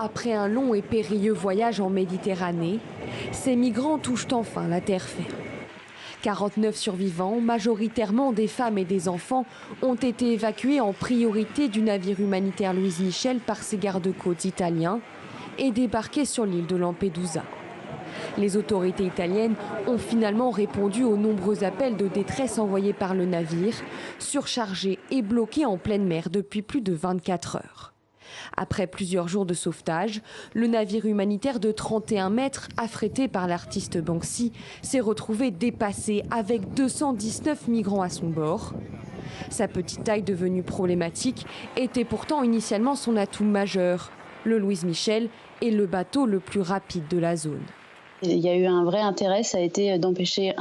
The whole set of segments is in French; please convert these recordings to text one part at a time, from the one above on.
Après un long et périlleux voyage en Méditerranée, ces migrants touchent enfin la terre ferme. 49 survivants, majoritairement des femmes et des enfants, ont été évacués en priorité du navire humanitaire Louise Michel par ses gardes-côtes italiens et débarqués sur l'île de Lampedusa. Les autorités italiennes ont finalement répondu aux nombreux appels de détresse envoyés par le navire, surchargé et bloqué en pleine mer depuis plus de 24 heures. Après plusieurs jours de sauvetage, le navire humanitaire de 31 mètres, affrété par l'artiste Banksy, s'est retrouvé dépassé avec 219 migrants à son bord. Sa petite taille devenue problématique était pourtant initialement son atout majeur. Le Louise Michel est le bateau le plus rapide de la zone. Il y a eu un vrai intérêt, ça a été d'empêcher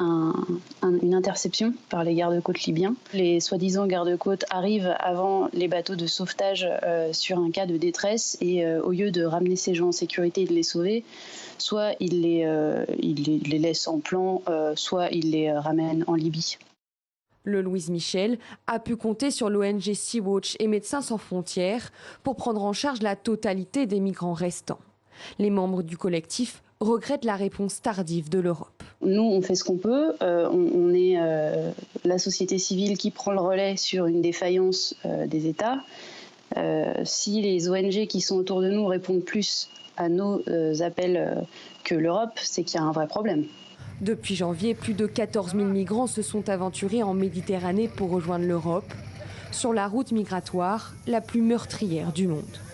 une interception par les gardes-côtes libyens. Les soi-disant gardes-côtes arrivent avant les bateaux de sauvetage sur un cas de détresse et au lieu de ramener ces gens en sécurité et de les sauver, soit ils les laissent en plan, soit ils les ramènent en Libye. Le Louise Michel a pu compter sur l'ONG Sea-Watch et Médecins sans frontières pour prendre en charge la totalité des migrants restants. Les membres du collectif regrettent la réponse tardive de l'Europe. Nous, on fait ce qu'on peut. On est la société civile qui prend le relais sur une défaillance des États. Si les ONG qui sont autour de nous répondent plus à nos appels que l'Europe, c'est qu'il y a un vrai problème. Depuis janvier, plus de 14 000 migrants se sont aventurés en Méditerranée pour rejoindre l'Europe, sur la route migratoire la plus meurtrière du monde.